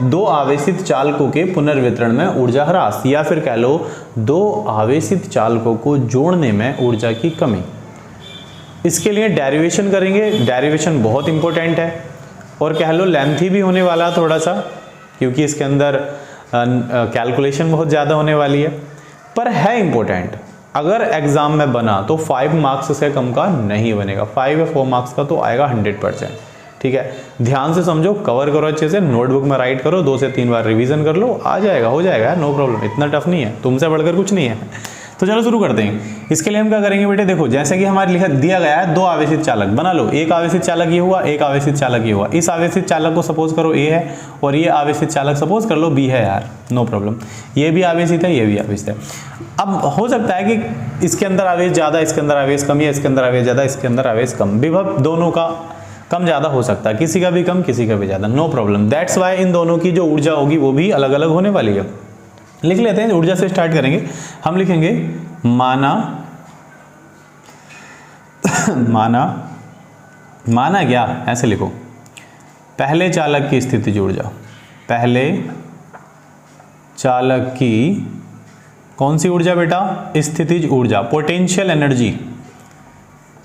दो आवेशित चालकों के पुनर्वितरण में ऊर्जा ह्रास, या फिर कह लो दो आवेशित चालकों को जोड़ने में ऊर्जा की कमी। इसके लिए डेरिवेशन करेंगे। डेरिवेशन बहुत इंपॉर्टेंट है और कह लो लेंथी भी होने वाला थोड़ा सा, क्योंकि इसके अंदर कैलकुलेशन बहुत ज़्यादा होने वाली है, पर है इंपॉर्टेंट। अगर एग्जाम में बना तो 5 मार्क्स से कम का नहीं बनेगा, 5 या 4 मार्क्स का तो आएगा 100%। ठीक है, ध्यान से समझो, कवर करो अच्छे से, नोटबुक में राइट करो, 2 से 3 बार रिवीजन कर लो, आ जाएगा, हो जाएगा, नो प्रॉब्लम, इतना टफ नहीं है, तुमसे बढ़कर कुछ नहीं है। तो चलो शुरू करते हैं। इसके लिए हम क्या करेंगे बेटे, देखो जैसे कि हमारे लिखा दिया गया है, दो आवेशित चालक बना लो, एक आवेशित चालक ये हुआ, एक आवेशित चालक ये हुआ। इस आवेशित चालक को सपोज करो ए है और ये आवेशित चालक सपोज कर लो बी है यार, नो प्रॉब्लम। ये भी आवेशित है, ये भी आवेशित है। अब हो सकता है कि इसके अंदर आवेश ज्यादा, इसके अंदर आवेश कम, या इसके अंदर आवेश ज्यादा, इसके अंदर आवेश कम। विभव दोनों का कम ज्यादा हो सकता है, किसी का भी कम, किसी का भी ज्यादा, नो प्रॉब्लम। दैट्स वाई इन दोनों की जो ऊर्जा होगी वो भी अलग अलग होने वाली है। लिख लेते हैं, ऊर्जा से स्टार्ट करेंगे। हम लिखेंगे माना माना क्या, ऐसे लिखो, पहले चालक की स्थितिज ऊर्जा, पहले चालक की कौन सी ऊर्जा बेटा, स्थितिज ऊर्जा, पोटेंशियल एनर्जी।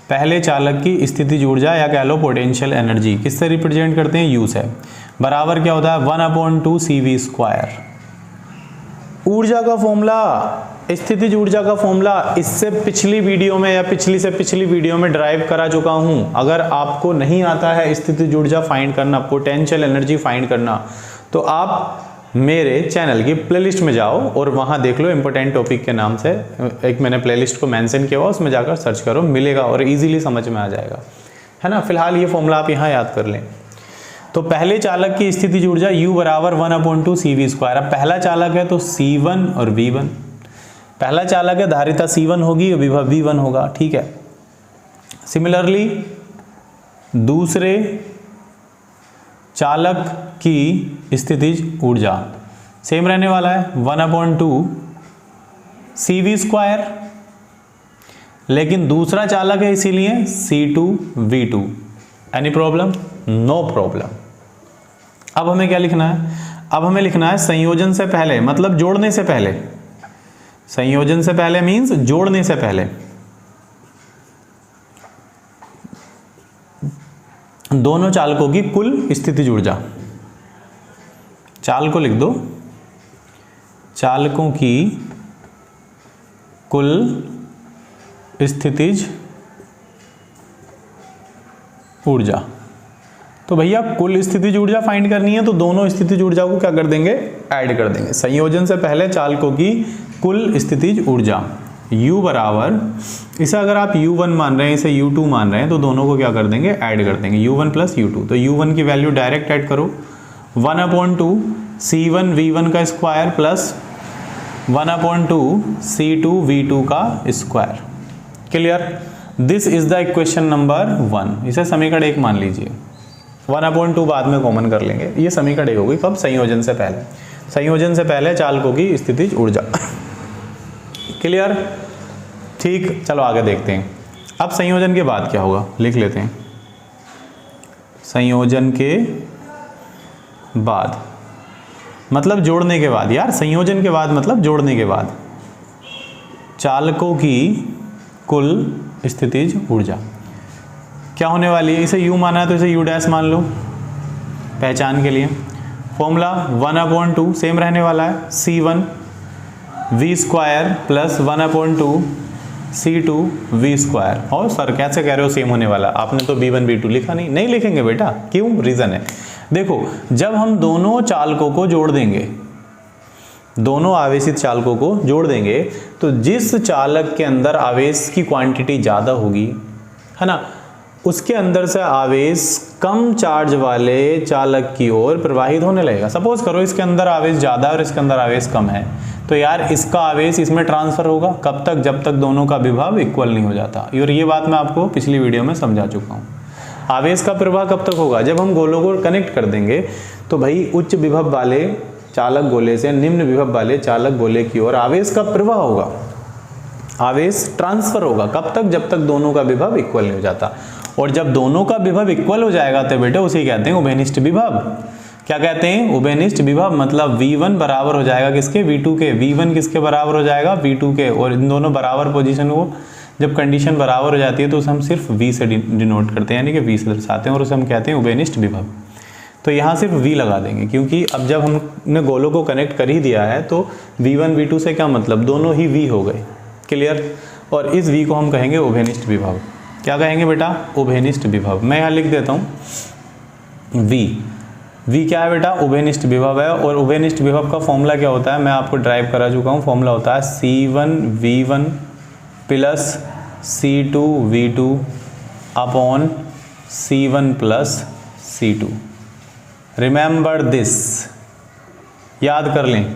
पहले चालक की स्थितिज ऊर्जा या कह लो पोटेंशियल एनर्जी, किससे रिप्रेजेंट करते हैं, यू से, बराबर क्या होता है 1/2 CV²। ऊर्जा का फॉर्मूला, स्थितिज ऊर्जा का फॉर्मूला इससे पिछली वीडियो में या पिछली से पिछली वीडियो में ड्राइव करा चुका हूं। अगर आपको नहीं आता है स्थितिज ऊर्जा फाइंड करना, पोटेंशियल एनर्जी फाइंड करना, तो आप मेरे चैनल की प्लेलिस्ट में जाओ और वहां देख लो, इंपॉर्टेंट टॉपिक के नाम से एक मैंने प्लेलिस्ट को मेंशन किया हुआ, उसमें जाकर सर्च करो, मिलेगा और इजीली समझ में आ जाएगा, है ना। फिलहाल ये फॉर्मूला आप यहाँ याद कर लें। तो पहले चालक की स्थितिज ऊर्जा U बराबर 1/2 CV²। अब पहला चालक है तो C1 और V1, पहला चालक है धारिता C1 होगी और विभव V1 होगा, ठीक है। सिमिलरली दूसरे चालक की स्थितिज ऊर्जा सेम रहने वाला है 1/2 CV², लेकिन दूसरा चालक है इसीलिए C2V2। Any problem, no problem. अब हमें क्या लिखना है, अब हमें लिखना है संयोजन से पहले, मतलब जोड़ने से पहले, संयोजन से पहले मींस जोड़ने से पहले, दोनों चालकों की कुल स्थितिज ऊर्जा। चाल को लिख दो, चालकों की कुल स्थितिज ऊर्जा। तो भैया कुल स्थितिज ऊर्जा फाइंड करनी है तो दोनों स्थितिज ऊर्जा को क्या कर देंगे, ऐड कर देंगे। संयोजन से पहले चालकों की कुल स्थितिज ऊर्जा U बराबर, इसे अगर आप U1 मान रहे हैं, इसे U2 मान रहे हैं, तो दोनों को क्या कर देंगे, ऐड कर देंगे, U1 प्लस U2। तो U1 की वैल्यू डायरेक्ट ऐड करो, 1/2 C1 V1 का स्क्वायर प्लस 1/2 C2 V2 का square. Clear, this is the equation number 1। इसे समीकरण 1 मान लीजिए, 1/2 बाद में कॉमन कर लेंगे, ये समीकरण 1 होगी। कब, संयोजन से पहले, संयोजन से पहले चालकों की स्थितिज ऊर्जा। क्लियर, ठीक, चलो आगे देखते हैं। अब संयोजन के बाद क्या होगा, लिख लेते हैं। संयोजन के बाद मतलब जोड़ने के बाद, यार संयोजन के बाद मतलब जोड़ने के बाद, चालकों की कुल स्थितिज ऊर्जा क्या होने वाली है। इसे U माना है तो इसे U' मान लो पहचान के लिए। फॉर्मूला 1/2 सेम रहने वाला है, C1 V² plus 1/2 C2 V²। और सर कैसे कह रहे हो सेम होने वाला, आपने तो B1 B2 लिखा नहीं, नहीं लिखेंगे बेटा, क्यों, रीजन है। देखो जब हम दोनों चालकों को जोड़ देंगे, दोनों आवेशित चालकों को जोड़ देंगे, तो जिस चालक के अंदर आवेश की क्वांटिटी ज़्यादा होगी, है ना, उसके अंदर से आवेश कम चार्ज वाले चालक की ओर प्रवाहित होने लगेगा। सपोज करो इसके अंदर आवेश ज़्यादा और इसके अंदर आवेश कम है, तो यार इसका आवेश इसमें ट्रांसफर होगा, कब तक, जब तक दोनों का विभव इक्वल नहीं हो जाता। और ये बात मैं आपको पिछली वीडियो में समझा चुका हूँ। आवेश का प्रवाह कब तक होगा, जब हम गोलों को कनेक्ट कर देंगे, तो भाई उच्च विभव वाले चालक गोले से निम्न विभव वाले चालक गोले की ओर आवेश का प्रवाह होगा, आवेश ट्रांसफर होगा, कब तक, जब तक दोनों का विभव इक्वल नहीं हो जाता। और जब दोनों का विभव इक्वल हो जाएगा तो बेटे उसे कहते हैं उभयनिष्ठ विभव। क्या कहते हैं, उभयनिष्ठ विभव। मतलब V1 बराबर हो जाएगा किसके, V2 के। V1 किसके बराबर हो जाएगा, V2 के। और इन दोनों बराबर पोजीशन को जब कंडीशन बराबर हो जाती है तो उसे हम सिर्फ V से डिनोट करते हैं, यानी कि V से दर्शाते हैं और उसे हम कहते हैं उभयनिष्ठ विभव। तो यहाँ सिर्फ V लगा देंगे, क्योंकि अब जब हमने गोलों को कनेक्ट कर ही दिया है तो V1 V2 से क्या मतलब, दोनों ही V हो गए। क्लियर। और इस V को हम कहेंगे उभयनिष्ठ विभव। क्या कहेंगे बेटा, उभयनिष्ठ विभव। मैं यहाँ लिख देता हूँ V क्या है बेटा, उभयनिष्ठ विभव है। और उभयनिष्ठ विभव का फॉर्मूला क्या होता है, मैं आपको ड्राइव करा चुका हूँ। फॉर्मूला होता है C1V1 plus C2V2 upon C1 plus C2। Remember this, याद कर लें।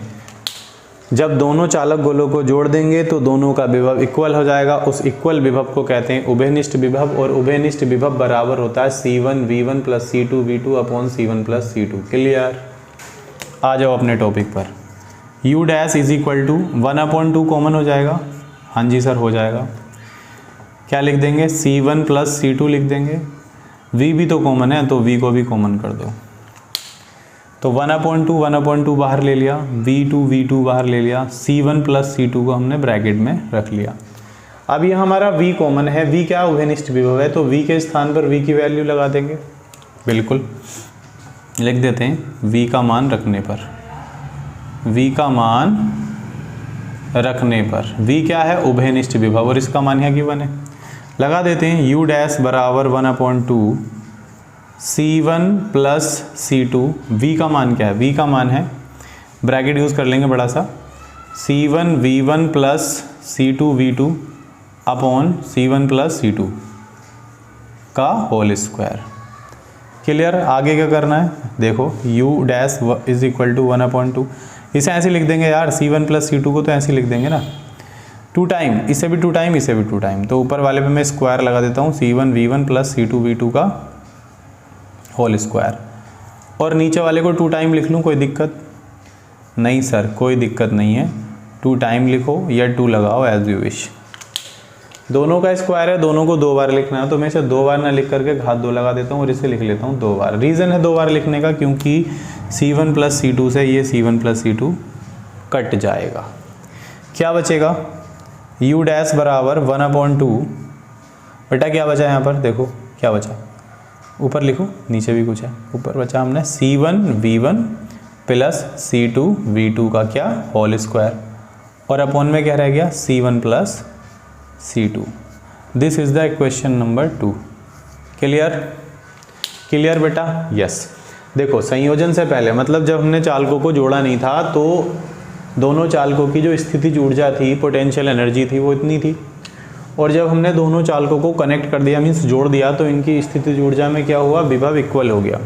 जब दोनों चालक गोलों को जोड़ देंगे तो दोनों का विभव इक्वल हो जाएगा। उस इक्वल विभव को कहते हैं उभयनिष्ठ विभव। और उभयनिष्ठ विभव बराबर होता है C1V1 plus C2V2 upon C1 plus C2। Clear. आ जाओ अपने टॉपिक पर। U dash is equal to 1/2 common हो जाएगा। हाँ जी सर, हो जाएगा। क्या लिख देंगे, C1 प्लस C2 लिख देंगे। V भी तो कॉमन है तो V को भी कॉमन कर दो। तो 1/2 बाहर ले लिया, V2 बाहर ले लिया, C1 प्लस C2 को हमने ब्रैकेट में रख लिया। अब ये हमारा V कॉमन है। V क्या, उभयनिष्ठ विभव है, तो V के स्थान पर V की वैल्यू लगा देंगे। बिल्कुल लिख देते हैं V का मान रखने पर। V का मान रखने पर V क्या है, उभयनिष्ठ विभव, और इसका मान यहाँ गिवन है। लगा देते हैं U डैश बराबर 1/2 C1 प्लस C2। V का मान क्या है, V का मान है, ब्रैकेट यूज़ कर लेंगे बड़ा सा, C1V1 plus C2V2 upon C1 plus C2 का होल स्क्वायर। क्लियर। आगे क्या करना है, देखो U dash is equal to 1/2। इसे ऐसे लिख देंगे यार, C1 प्लस C2 को तो ऐसे लिख देंगे ना, 2 टाइम, इसे भी 2 टाइम, इसे भी 2 टाइम। तो ऊपर वाले पे मैं स्क्वायर लगा देता हूँ, C1V1 प्लस C2V2 का होल स्क्वायर। और नीचे वाले को 2 टाइम लिख लूँ, कोई दिक्कत नहीं सर, कोई दिक्कत नहीं है। 2 टाइम लिखो या 2 लगाओ, एज यू विश। दोनों का स्क्वायर है, दोनों को 2 बार लिखना है, तो मैं इसे 2 बार ना लिख करके घात 2 लगा देता हूँ और इसे लिख लेता हूँ 2 बार। रीज़न है 2 बार लिखने का, क्योंकि C1 प्लस C2 से ये C1 प्लस C2 कट जाएगा। क्या बचेगा, U डैश बराबर 1/2। बेटा क्या बचा यहाँ पर, देखो क्या बचा, ऊपर लिखो, नीचे भी कुछ है। ऊपर बचा हमने C1V1 प्लस C2V2 का क्या, होल स्क्वायर, और अपॉन में क्या रह गया, C1 plus C2। This is the equation number 2। Clear. Clear बेटा, यस। देखो संयोजन से पहले, मतलब जब हमने चालकों को जोड़ा नहीं था तो दोनों चालकों की जो स्थितिज ऊर्जा थी, पोटेंशियल एनर्जी थी, वो इतनी थी। और जब हमने दोनों चालकों को कनेक्ट कर दिया, मीन्स जोड़ दिया, तो इनकी स्थितिज ऊर्जा में क्या हुआ, विभव इक्वल हो गया,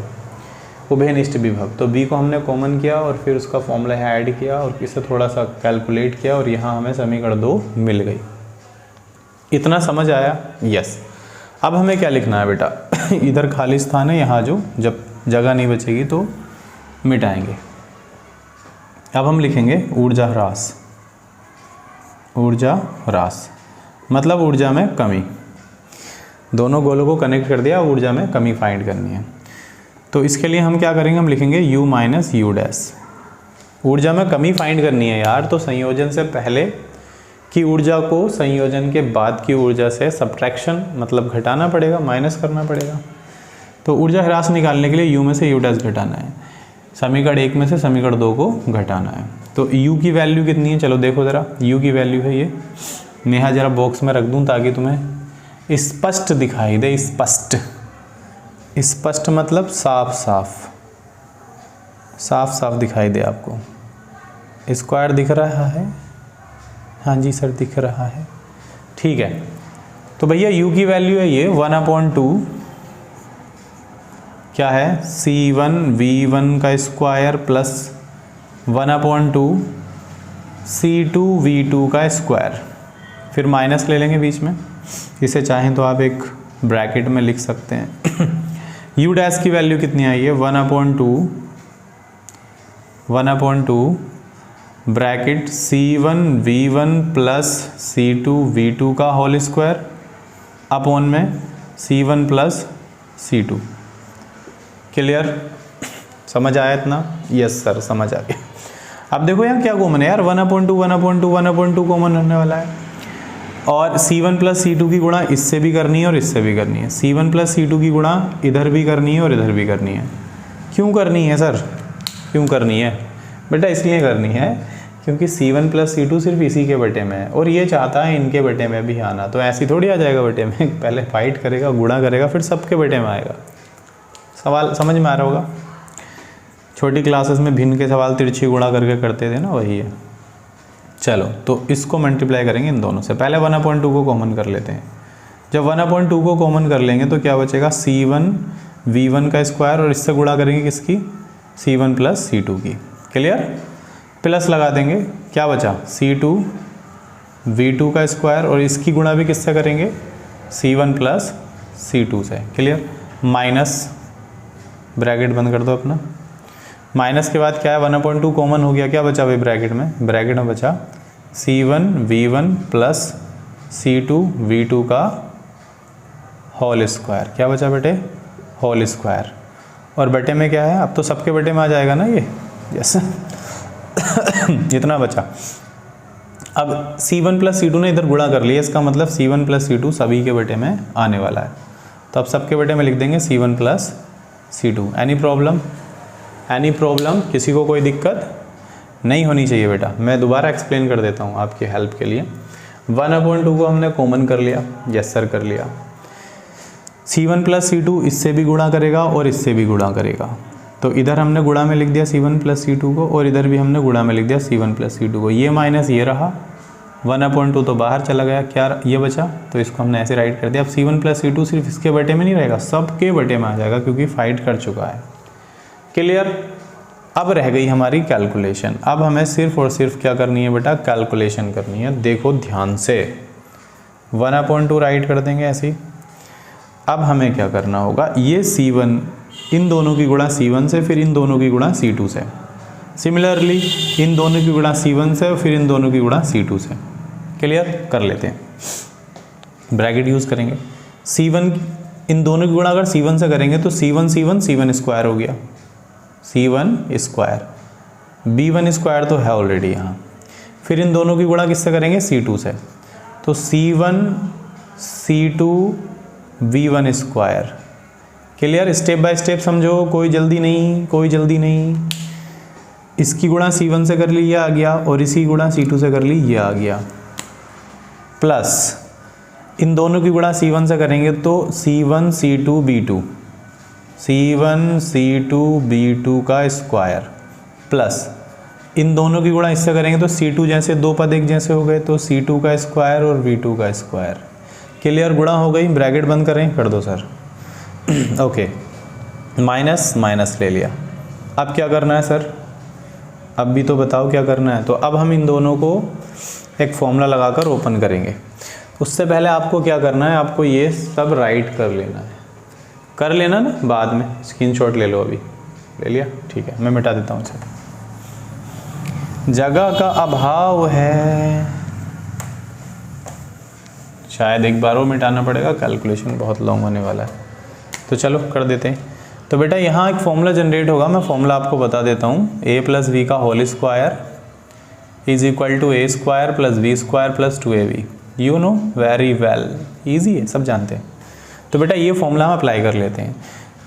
उभयनिष्ठ विभव। तो B को हमने कॉमन किया और फिर उसका फॉर्मूला है ऐड किया और इसे थोड़ा सा कैलकुलेट किया और यहाँ हमें समीकरण 2 मिल गई। इतना समझ आया, यस। अब हमें क्या लिखना है बेटा, इधर खाली स्थान है, यहाँ जो जब जगह नहीं बचेगी तो मिटाएंगे। अब हम लिखेंगे ऊर्जा ह्रास। ऊर्जा ह्रास मतलब ऊर्जा में कमी। दोनों गोलों को कनेक्ट कर दिया, ऊर्जा में कमी फाइंड करनी है। तो इसके लिए हम क्या करेंगे, हम लिखेंगे U माइनस U डैश। ऊर्जा में कमी फाइंड करनी है यार, तो संयोजन से पहले की ऊर्जा को संयोजन के बाद की ऊर्जा से सब्ट्रैक्शन मतलब घटाना पड़ेगा, माइनस करना पड़ेगा। तो ऊर्जा ह्रास निकालने के लिए U में से U डैश घटाना है, समीकरण 1 में से समीकरण 2 को घटाना है। तो U की वैल्यू कितनी है, चलो देखो ज़रा। U की वैल्यू है ये, मैं यहाँ ज़रा बॉक्स में रख दूँ ताकि तुम्हें स्पष्ट दिखाई दे। स्पष्ट, स्पष्ट मतलब साफ साफ, साफ साफ दिखाई दे आपको। स्क्वायर दिख रहा है, हाँ जी सर दिख रहा है, ठीक है। तो भैया U की वैल्यू है ये 1/2 क्या है, C1V1 का स्क्वायर प्लस 1/2 C2V2 का स्क्वायर, फिर माइनस ले लेंगे बीच में। इसे चाहें तो आप एक ब्रैकेट में लिख सकते हैं। U डैश की वैल्यू कितनी आई है, 1/2 ब्रैकेट C1V1 प्लस C2V2 का होल स्क्वायर अपॉन में C1 प्लस C2। क्लियर। समझ आया इतना? यस सर समझ आ गया। अब देखो यहाँ क्या कॉमन है यार, 1/2 1/2 कॉमन होने वाला है, और C1 प्लस C2 की गुणा इससे भी करनी है और इससे भी करनी है। C1 प्लस C2 की गुणा इधर भी करनी है और इधर भी करनी है। क्यों करनी है सर? क्यों करनी है बेटा? इसलिए करनी है क्योंकि C1 प्लस C2 सिर्फ इसी के बटे में है और ये चाहता है इनके बटे में भी आना, तो ऐसी थोड़ी आ जाएगा बटे में, पहले फाइट करेगा, गुणा करेगा, फिर सबके बटे में आएगा। सवाल समझ में आ रहा होगा? छोटी क्लासेस में भिन्न के सवाल तिरछी गुणा करके करते थे ना, वही है। चलो तो इसको मल्टीप्लाई करेंगे इन दोनों से। पहले 1/2 को कॉमन कर लेते हैं। जब 1/2 को कॉमन कर लेंगे तो क्या बचेगा? C1 V1 का स्क्वायर, और इससे गुणा करेंगे किसकी? C1 प्लस C2 की। क्लियर? प्लस लगा देंगे, क्या बचा? C2 V2 का स्क्वायर, और इसकी गुणा भी किससे करेंगे? C1 प्लस C2 से। क्लियर? माइनस, ब्रैकेट बंद कर दो अपना। माइनस के बाद क्या है? 1/2 कॉमन हो गया, क्या बचा भाई ब्रैकेट में? ब्रैकेट में बचा C1 V1 plus C2 V2 का होल स्क्वायर। क्या बचा बेटे? Whole square. और बटे में क्या है? अब तो सबके बटे में आ जाएगा ना ये, यस। इतना बचा। अब C1 प्लस C2 ने इधर गुणा कर लिया, इसका मतलब C1 प्लस C2 सभी के बटे में आने वाला है, तो अब सबके बटे में लिख देंगे C1 plus C2। Any problem? Any problem? किसी को कोई दिक्कत नहीं होनी चाहिए बेटा। मैं दोबारा एक्सप्लेन कर देता हूँ आपकी हेल्प के लिए। 1/2 को हमने कॉमन कर लिया, यस सर कर लिया। C1 प्लस C2 इससे भी गुणा करेगा और इससे भी गुणा करेगा, तो इधर हमने गुणा में लिख दिया C1 प्लस C2 को, और इधर भी हमने गुणा में लिख दिया C1 प्लस C2 को। ये माइनस ये रहा, 1/2 तो बाहर चला गया, क्या ये बचा? तो इसको हमने ऐसे राइट कर दिया। अब C1 प्लस C2 सिर्फ इसके बटे में नहीं रहेगा, सबके बटे में आ जाएगा, क्योंकि फाइट कर चुका है। क्लियर? अब रह गई हमारी कैलकुलेशन। अब हमें सिर्फ और सिर्फ क्या करनी है बेटा? कैलकुलेशन करनी है। देखो ध्यान से, 1/2 राइट कर देंगे ऐसे ही। अब हमें क्या करना होगा? ये C1 इन दोनों की गुणा C1 से, फिर इन दोनों की गुणा C2 से। सिमिलरली इन दोनों की गुणा C1 से और फिर इन दोनों की गुणा C2 से। क्लियर? कर लेते हैं, ब्रैकेट यूज़ करेंगे। C1 इन दोनों की गुणा अगर C1 से करेंगे तो C1 स्क्वायर हो गया, C1 स्क्वायर। B1 स्क्वायर तो है ऑलरेडी यहाँ। फिर इन दोनों की गुणा किससे करेंगे? C2 से, तो C1 C2 V1 square. Clear? Step by step समझो, कोई जल्दी नहीं, कोई जल्दी नहीं। इसकी गुणा C1 से कर ली, ये आ गया, और इसी गुणा C2 से कर ली, ये आ गया, प्लस इन दोनों की गुणा C1 से करेंगे तो C1 C2 B2, C1 C2 B2 का स्क्वायर, प्लस इन दोनों की गुणा इससे करेंगे तो C2 जैसे दो पद एक जैसे हो गए, तो C2 का स्क्वायर और V2 का स्क्वायर। क्लियर? गुणा हो गई, ब्रैकेट बंद करें, कर दो सर। ओके, माइनस माइनस ले लिया। अब क्या करना है सर? अब भी तो बताओ क्या करना है। तो अब हम इन दोनों को एक फॉर्मूला लगाकर ओपन करेंगे। उससे पहले आपको क्या करना है? आपको ये सब राइट कर लेना है। कर लेना ना, बाद में स्क्रीनशॉट ले लो। अभी ले लिया? ठीक है, मैं मिटा देता हूँ इसे। जगह का अभाव है, शायद एक बार वो मिटाना पड़ेगा, कैलकुलेशन बहुत लॉन्ग होने वाला है। तो चलो कर देते हैं। तो बेटा यहाँ एक फॉर्मूला जनरेट होगा, मैं फॉर्मूला आपको बता देता हूँ। a प्लस बी का whole square is equal to a square plus B square plus 2ab। You know very well, easy है, सब जानते हैं। तो बेटा ये फॉर्मूला हम अप्लाई कर लेते हैं।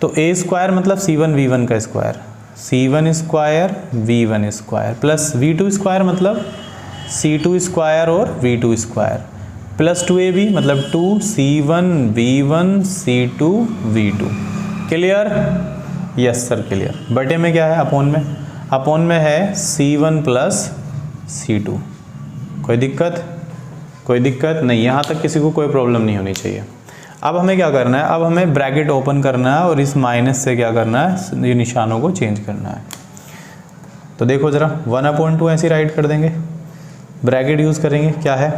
तो a स्क्वायर मतलब C1 V1 का square, C1 square V1 square, plus V2 square मतलब C2 स्क्वायर और V2 स्क्वायर, प्लस 2ab मतलब 2C1 V1 C2 V2। Clear? Yes sir clear. बटे में क्या है? अपोन में। अपोन में है C1 प्लस C2। कोई दिक्कत? कोई दिक्कत नहीं, यहाँ तक किसी को कोई प्रॉब्लम नहीं होनी चाहिए। अब हमें क्या करना है? अब हमें ब्रैकेट ओपन करना है और इस माइनस से क्या करना है? ये निशानों को चेंज करना है। तो देखो ज़रा, 1/2 ऐसे राइट कर देंगे, ब्रैकेट यूज़ करेंगे, क्या है?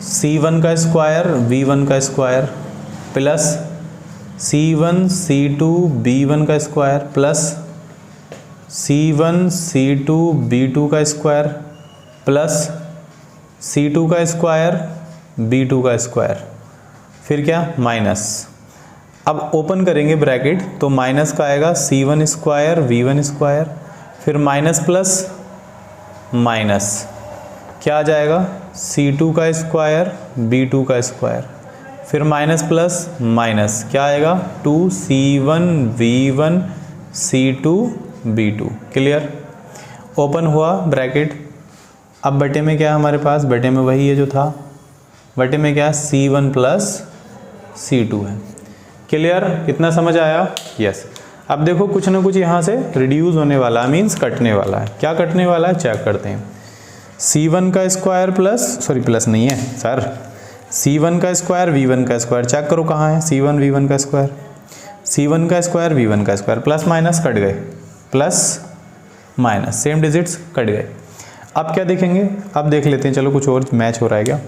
C1 का स्क्वायर V1 का square plus C1 C2 B1 का square plus C1 C2 B2 का स्क्वायर प्लस C2 का स्क्वायर B2 का स्क्वायर, फिर क्या? माइनस। अब ओपन करेंगे ब्रैकेट तो माइनस का आएगा C1 स्क्वायर V1 स्क्वायर, फिर माइनस प्लस माइनस क्या आ जाएगा C2 का स्क्वायर B2 का स्क्वायर, फिर माइनस प्लस माइनस क्या आएगा 2C1 V1 C2 B2। Clear. Open हुआ ब्रैकेट। अब बटे में क्या है हमारे पास, बटे में वही है जो था, बटे में क्या है C1 प्लस C2 है। क्लियर, इतना समझ आया? यस। अब देखो कुछ ना कुछ यहाँ से रिड्यूस होने वाला है, मीन्स कटने वाला है। क्या कटने वाला है चेक करते हैं। C1 का स्क्वायर प्लस, सॉरी प्लस नहीं है सर, C1 का स्क्वायर V1 का स्क्वायर, चेक करो कहाँ है C1 V1 का स्क्वायर, C1 का स्क्वायर V1 का स्क्वायर, प्लस माइनस कट गए, plus minus same digits cut गए। अब क्या देखेंगे, अब देख लेते हैं, चलो कुछ और मैच हो रहा है क्या।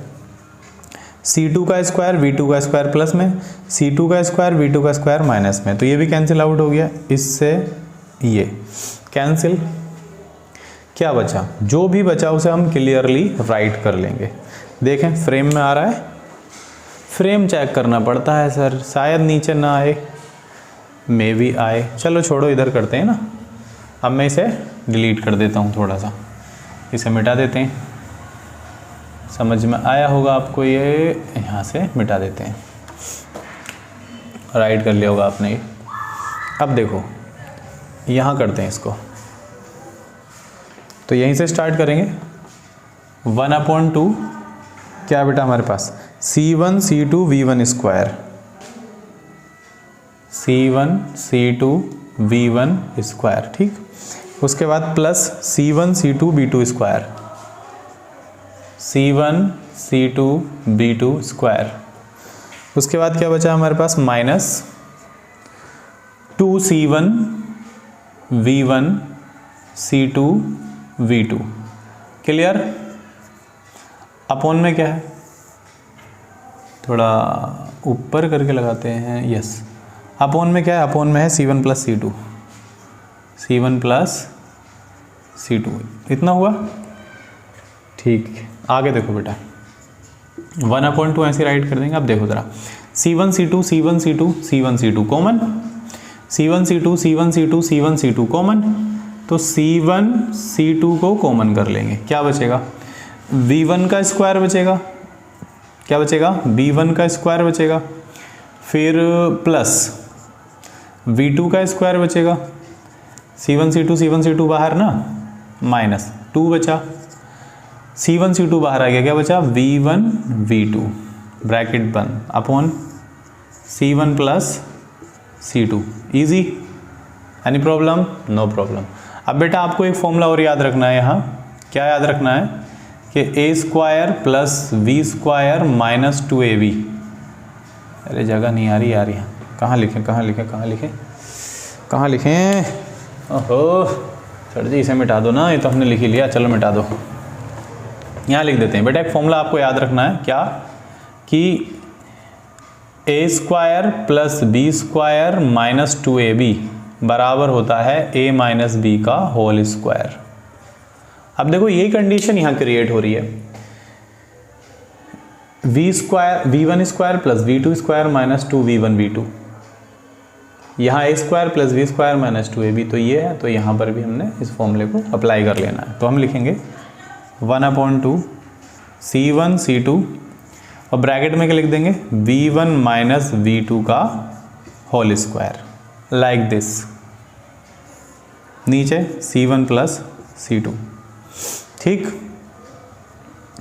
C2 का स्क्वायर V2 का स्क्वायर प्लस में, C2 का स्क्वायर V2 का स्क्वायर माइनस में, तो ये भी कैंसिल आउट हो गया, इससे ये कैंसिल। क्या बचा, जो भी बचा उसे हम क्लियरली राइट कर लेंगे। देखें फ्रेम में आ रहा है, फ्रेम चेक करना पड़ता है सर, शायद नीचे ना आए, मे भी आए, चलो छोड़ो इधर करते हैं ना। अब मैं इसे डिलीट कर देता हूँ, थोड़ा सा इसे मिटा देते हैं, समझ में आया होगा आपको, ये यहाँ से मिटा देते हैं, राइट कर लिया होगा आपने ये। अब देखो यहाँ करते हैं इसको, तो यहीं से स्टार्ट करेंगे। 1/2 क्या बेटा हमारे पास C1 C2 V1 square, C1 C2 V1 square, ठीक। उसके बाद plus C1 C2 B2 square, C1 C2 B2 square. उसके बाद क्या बचा हमारे पास minus 2C1 V1 C2 V2। Clear. Upon में क्या है, थोड़ा ऊपर करके लगाते हैं, यस। अपॉन में क्या है, अपॉन में है C1 plus C2, C1 plus C2, इतना हुआ, ठीक। आगे देखो बेटा 1/2 ऐसे राइट कर देंगे। अब देखो ज़रा C1 C2 C1 C2 C1 C2 common, C1 C2 C1 C2 C1 C2 common, तो C1 C2 को कॉमन कर लेंगे, क्या बचेगा V1 का स्क्वायर बचेगा, क्या बचेगा V1 का स्क्वायर बचेगा, फिर प्लस V2 का स्क्वायर बचेगा, C1 C2 बाहर ना, माइनस 2 बचा, C1 C2 बाहर आ गया, क्या बचा V1 V2 ब्रैकेट बंद upon C1 plus C2। Easy, any problem? No problem. अब बेटा आपको एक फॉर्मूला और याद रखना है, यहाँ क्या याद रखना है कि a square plus v square minus 2ab। अरे जगह नहीं आ रही यार, यहाँ कहाँ लिखें कहाँ लिखें कहाँ लिखें कहाँ लिखें, ओहो सर जी इसे मिटा दो ना, ये तो हमने लिख ही लिया, चलो मिटा दो, यहाँ लिख देते हैं। बेटा एक फॉर्मूला आपको याद रखना है, क्या कि a square plus b square minus 2ab बराबर होता है a माइनस b का होल स्क्वायर। अब देखो यही कंडीशन यहाँ क्रिएट हो रही है, v square v1 square plus v2 square minus 2v1 v2, यहाँ a square plus v square minus 2ab, तो ये है, तो यहाँ पर भी हमने इस फॉर्मूले को अप्लाई कर लेना है। तो हम लिखेंगे 1/2 C1 C2 और ब्रैकेट में क्या लिख देंगे v1 माइनस v2 का होल स्क्वायर, लाइक दिस, नीचे C1 प्लस C2, ठीक।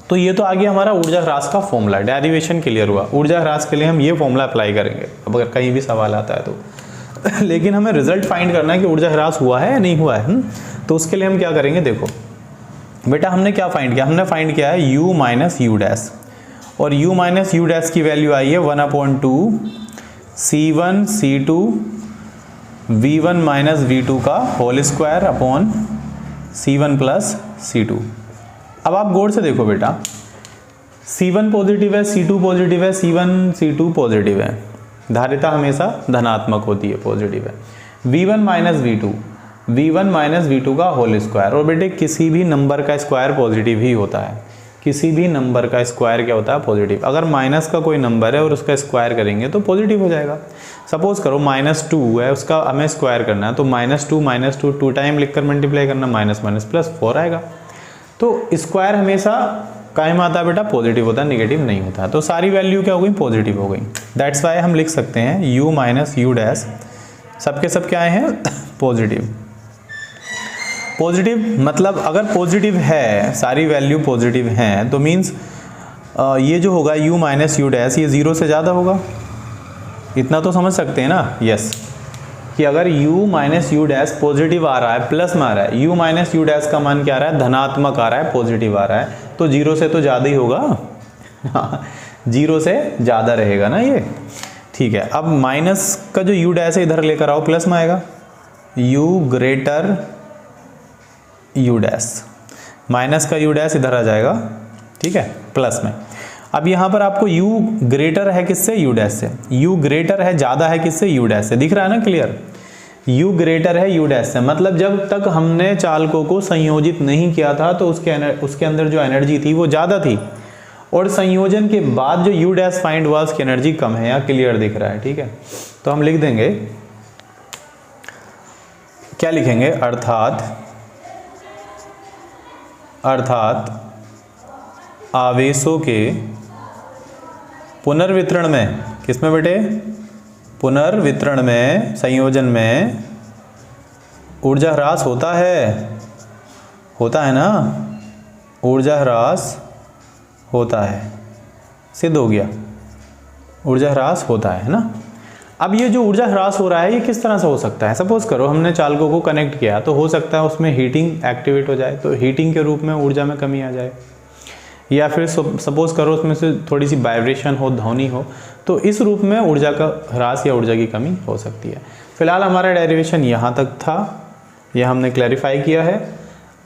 तो ये तो आ गया हमारा ऊर्जा ह्रास का फॉर्मूला, डेरिवेशन क्लियर हुआ। ऊर्जा ह्रास के लिए हम ये फॉर्मूला अप्लाई करेंगे अब अगर कहीं भी सवाल आता है तो लेकिन हमें रिजल्ट फाइंड करना है कि ऊर्जा ह्रास हुआ है या नहीं हुआ है। तो उसके लिए हम क्या करेंगे, देखो बेटा हमने क्या फाइंड किया, हमने फाइंड किया है u माइनस यू डैश, और u माइनस यू डैश की वैल्यू आई है 1/2 C1 C2 v1 minus v2 का whole square upon C1 plus C2। अब आप गौर से देखो बेटा, C1 पॉजिटिव है, C2 पॉजिटिव है, C1 C2 पॉजिटिव है, धारिता हमेशा धनात्मक होती है, पॉजिटिव है। v1 माइनस v2 का होल स्क्वायर, और बेटे किसी भी नंबर का स्क्वायर पॉजिटिव ही होता है, किसी भी नंबर का स्क्वायर क्या होता है, पॉजिटिव। अगर माइनस का कोई नंबर है और उसका स्क्वायर करेंगे तो पॉजिटिव हो जाएगा। सपोज करो -2 है, उसका हमें स्क्वायर करना है, तो -2 2 टाइम लिखकर मल्टीप्लाई करना, माइनस माइनस प्लस 4 आएगा। तो स्क्वायर हमेशा कायम आता है बेटा, पॉजिटिव होता है, निगेटिव नहीं होता। तो सारी वैल्यू क्या हो गई, पॉजिटिव हो गई। दैट्स वाई हम लिख सकते हैं u माइनस यू डैश सबके सब क्या आए हैं, पॉजिटिव। पॉजिटिव मतलब अगर पॉजिटिव है, सारी वैल्यू पॉजिटिव हैं, तो मीन्स ये जो होगा u माइनस यू डैश ये 0 से ज़्यादा होगा। इतना तो समझ सकते हैं ना, यस, कि अगर u minus U dash positive आ रहा है, प्लस में आ रहा है, u माइनस यू डैश का मान क्या आ रहा है, धनात्मक आ रहा है, पॉजिटिव आ रहा है, तो 0 से तो ज़्यादा ही होगा 0 से ज़्यादा रहेगा ना ये, ठीक है। अब माइनस का जो u डैश है इधर लेकर आओ, प्लस में आएगा, u greater you dash, minus का यू डैश इधर आ जाएगा, ठीक है, प्लस में। अब यहाँ पर आपको u ग्रेटर है किससे, यू डैश से, u ग्रेटर है, ज़्यादा है किससे, यू डैश से, दिख रहा है ना क्लियर, u ग्रेटर है यू डैश से। मतलब जब तक हमने चालकों को संयोजित नहीं किया था तो उसके अंदर जो एनर्जी थी वो ज़्यादा थी, और संयोजन के बाद जो यू डैश फाइंड हुआ उसकी एनर्जी कम है, यहाँ क्लियर दिख रहा है, ठीक है। तो हम लिख देंगे, क्या लिखेंगे, अर्थात आवेशों के पुनर्वितरण में, किसमें बेटे, पुनर्वितरण में, संयोजन में ऊर्जा ह्रास होता है ना, ऊर्जा ह्रास होता है, सिद्ध हो गया, ऊर्जा ह्रास होता है ना। अब ये जो ऊर्जा ह्रास हो रहा है ये किस तरह से हो सकता है, सपोज करो हमने चालकों को कनेक्ट किया तो हो सकता है उसमें हीटिंग एक्टिवेट हो जाए, तो हीटिंग के रूप में ऊर्जा में कमी आ जाए, या फिर सपोज करो उसमें से थोड़ी सी वाइब्रेशन हो, ध्वनि हो, तो इस रूप में ऊर्जा का ह्रास या ऊर्जा की कमी हो सकती है। फिलहाल हमारा डेरिवेशन यहाँ तक था, यह हमने क्लैरिफाई किया है।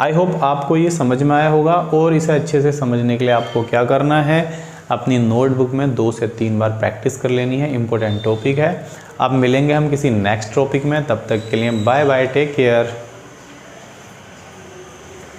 आई होप आपको ये समझ में आया होगा, और इसे अच्छे से समझने के लिए आपको क्या करना है, अपनी नोटबुक में 2 से 3 बार प्रैक्टिस कर लेनी है, इम्पोर्टेंट टॉपिक है। अब मिलेंगे हम किसी नेक्स्ट टॉपिक में, तब तक के लिए बाय बाय, टेक केयर।